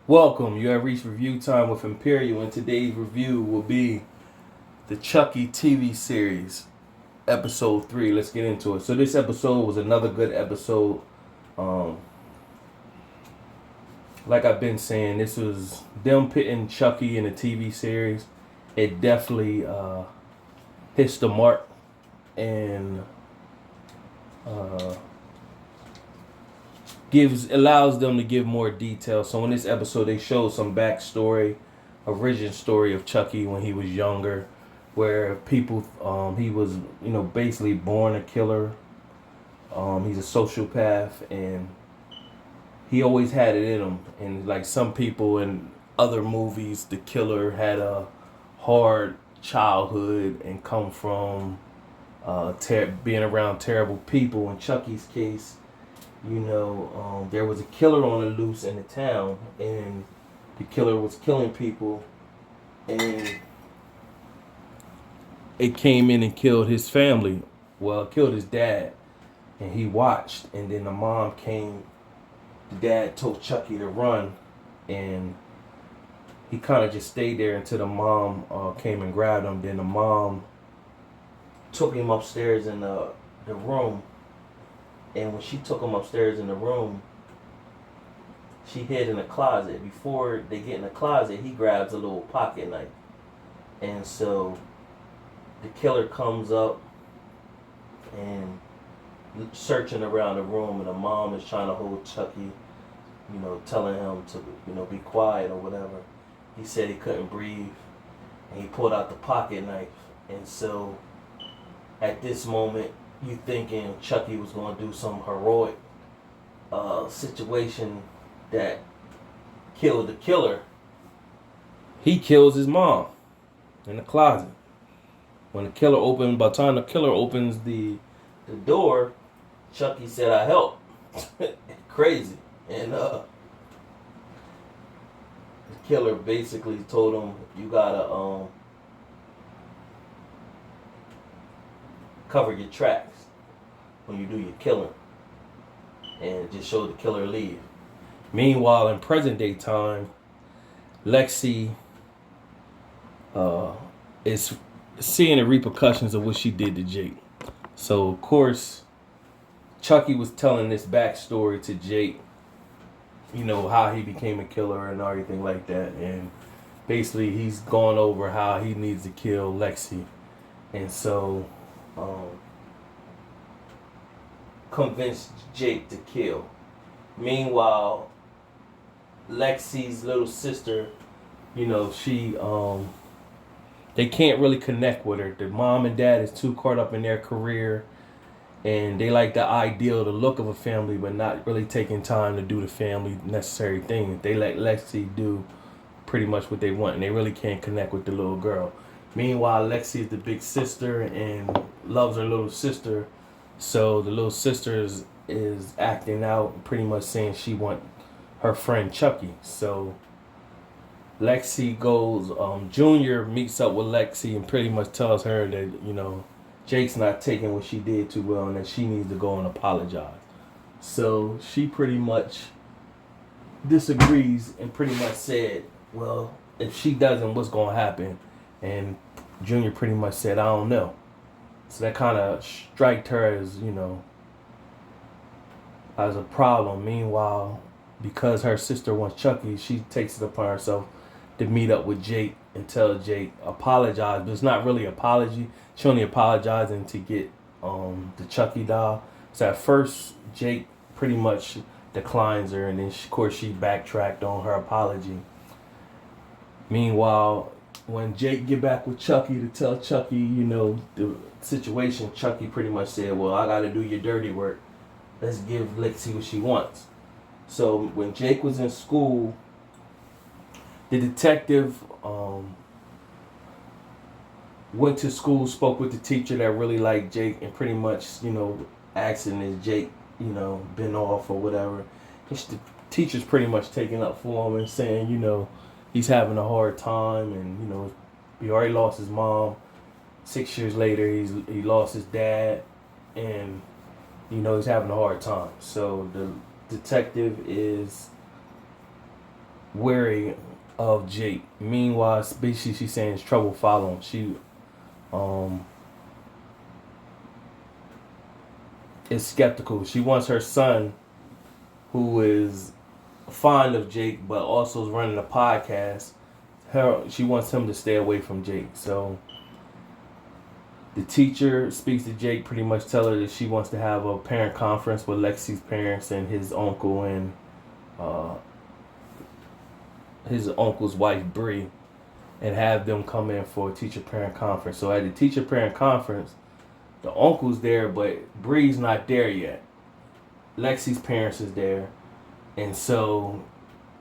Welcome. You have reached review time with Imperial, and today's review will be the Chucky TV series, episode 3. Let's get into it. So this episode was another good episode. Um, like I've been saying, this was them pitting Chucky in the TV series. It definitely hits the mark and uh, allows them to give more detail. So in this episode, they show some backstory, origin story of Chucky when he was younger, where people he was basically born a killer. He's a sociopath and he always had it in him. And like some people in other movies, the killer had a hard childhood and come from being around terrible people. In Chucky's case, there was a killer on the loose in the town, and the killer was killing people, and it came in and killed his family. Well, it killed his dad, and he watched, and then the mom came. The dad told Chucky to run, and he kind of just stayed there until the mom came and grabbed him. Then the mom took him upstairs in the room. And when she took him upstairs in the room, she hid in a closet. Before they get in the closet, he grabs a little pocket knife. And so the killer comes up and searching around the room, and the mom is trying to hold Chucky, telling him to, be quiet or whatever. He said he couldn't breathe, and he pulled out the pocket knife. And so at this moment, you thinking Chucky was going to do some heroic situation that killed the killer. He kills his mom in the closet. When the killer by the time the killer opens the door, Chucky said, "I help." Crazy. And the killer basically told him, "You gotta cover your tracks when you do your killing," and just show the killer leave. Meanwhile, in present day time, Lexi is seeing the repercussions of what she did to Jake. So of course, Chucky was telling this backstory to Jake, how he became a killer and everything like that, and basically he's gone over how he needs to kill Lexi, and so convinced Jake to kill. Meanwhile, Lexi's little sister, she they can't really connect with her. The mom and dad is too caught up in their career, and they like the ideal, the look of a family, but not really taking time to do the family necessary things. They let Lexi do pretty much what they want, and they really can't connect with the little girl. Meanwhile, Lexi is the big sister and loves her little sister. So the little sister is acting out, pretty much saying she wants her friend Chucky. So Lexi goes, Junior meets up with Lexi and pretty much tells her that, Jake's not taking what she did too well and that she needs to go and apologize. So she pretty much disagrees and pretty much said, well, if she doesn't, what's going to happen? And Junior pretty much said, I don't know. So that kind of striked her as a problem. Meanwhile, because her sister wants Chucky, she takes it upon herself to meet up with Jake and tell Jake, apologize. But it's not really an apology. She only apologizing to get the Chucky doll. So at first, Jake pretty much declines her, and then of course she backtracked on her apology. Meanwhile, when Jake get back with Chucky to tell Chucky, the situation, Chucky pretty much said, well, I got to do your dirty work. Let's give Lexi what she wants. So when Jake was in school, the detective went to school, spoke with the teacher that really liked Jake, and pretty much, asking is Jake, been off or whatever. The teacher's pretty much taking up for him and saying, he's having a hard time, and he already lost his mom. 6 years later, he lost his dad, and he's having a hard time. So the detective is, pretty much, telling him, you got to do your dirty work. Let's give Lexi what she wants. So when Jake get back with Chucky to tell Chucky, I got to do your dirty work. Let's give Lexi what she wants. So the detective is wary of Jake. Meanwhile, basically she's saying it's trouble following. She is skeptical. She wants her son, who is fond of Jake but also is running a podcast. She wants him to stay away from Jake. So the teacher speaks to Jake, pretty much tell her that she wants to have a parent conference with Lexi's parents and his uncle and his uncle's wife Bree, and have them come in for a teacher parent conference. So at the teacher parent conference, the uncle's there, but Bree's not there yet. Lexi's parents is there, and so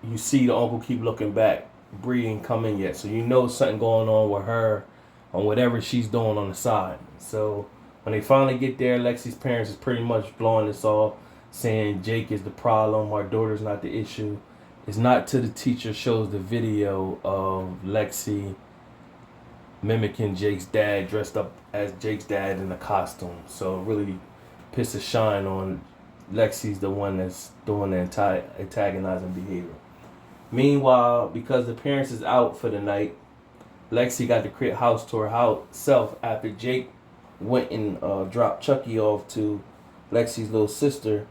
you see the uncle keep looking back. Bree ain't come in yet, so you know something going on with her on whatever she's doing on the side. So when they finally get there, Lexi's parents is pretty much blowing this off, saying Jake is the problem, our daughter's not the issue. It's not till the teacher shows the video of Lexi mimicking Jake's dad, dressed up as Jake's dad in a costume. So it really pisses a shine on Lexi's the one that's doing the antagonizing behavior. Meanwhile, because the parents is out for the night, Lexi got to create house to herself after Jake went and dropped Chucky off to Lexi's little sister.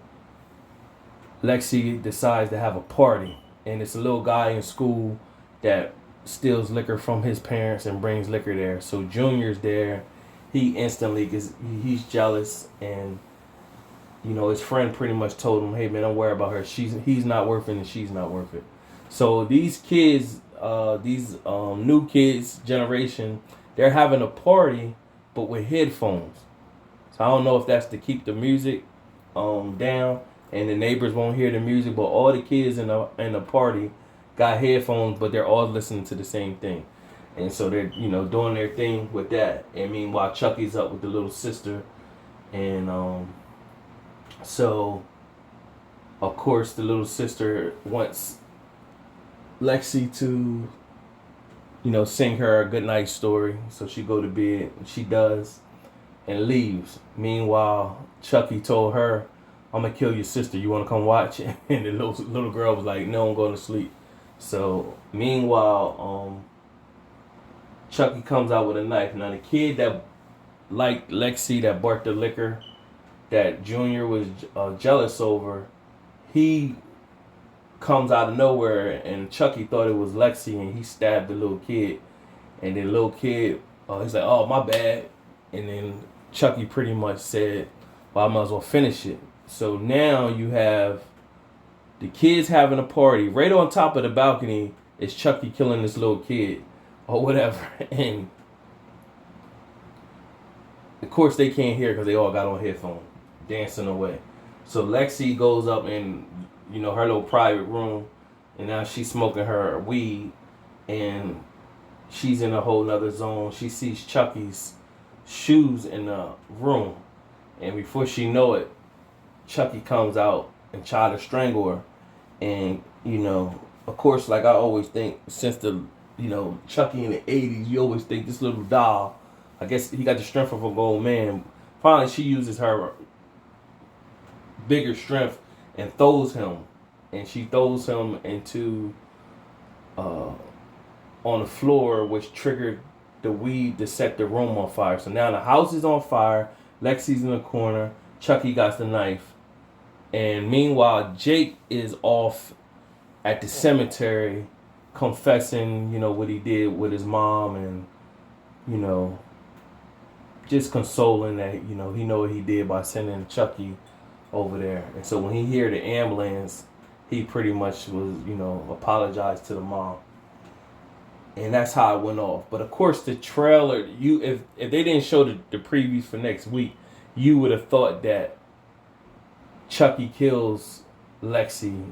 Lexi decides to have a party, and it's a little guy in school that steals liquor from his parents and brings liquor there. So Junior's there. He instantly gets, he's jealous, and you know his friend pretty much told him, "Hey man, don't worry about her. He's not worth it, and she's not worth it." So these kids, these new kids generation, they're having a party, but with headphones. So I don't know if that's to keep the music down and the neighbors won't hear the music, but all the kids in the party got headphones, but they're all listening to the same thing. And so they're, you know, doing their thing with that. And meanwhile, Chucky's up with the little sister. And so, of course, the little sister wants Lexi to, you know, sing her a goodnight story. So she go to bed, and she does, and leaves. Meanwhile, Chucky told her, "I'm going to kill your sister. You want to come watch?" And the little girl was like, "No, I'm going to sleep." So, meanwhile, Chucky comes out with a knife. Now, the kid that liked Lexi, that bought the liquor, that Junior was jealous over, he comes out of nowhere, and Chucky thought it was Lexi, and he stabbed the little kid. And the little kid, he's like, "Oh, my bad." And then Chucky pretty much said, "Well, I might as well finish it." So now you have the kids having a party. Right on top of the balcony is Chucky killing this little kid or whatever. And of course they can't hear because they all got on headphones, dancing away. So Lexi goes up in, you know, her little private room, and now she's smoking her weed, and she's in a whole nother zone. She sees Chucky's shoes in the room, and before she know it, Chucky comes out and try to strangle her. And, you know, of course, like I always think, since the, you know, Chucky in the 80s, you always think this little doll, I guess he got the strength of a grown man. Finally, she uses her bigger strength and throws him. And she throws him into, on the floor, which triggered the weed to set the room on fire. So now the house is on fire. Lexi's in the corner. Chucky got the knife. And meanwhile, Jake is off at the cemetery confessing, you know, what he did with his mom, and, you know, just consoling that, you know, he know what he did by sending Chucky over there. And so when he heard the ambulance, he pretty much was, you know, apologized to the mom. And that's how it went off. But of course, the trailer, if they didn't show the previews for next week, you would have thought that Chucky kills Lexi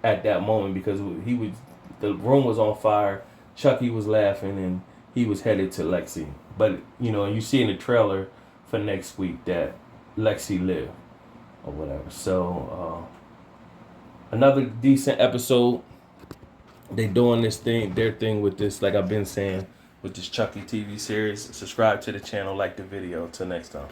at that moment, because the room was on fire, Chucky was laughing, and he was headed to Lexi. But, you know, you see in the trailer for next week that Lexi lived or whatever. So another decent episode. They doing their thing with this, like I've been saying, with this Chucky TV series. Subscribe to the channel, like the video. Until next time.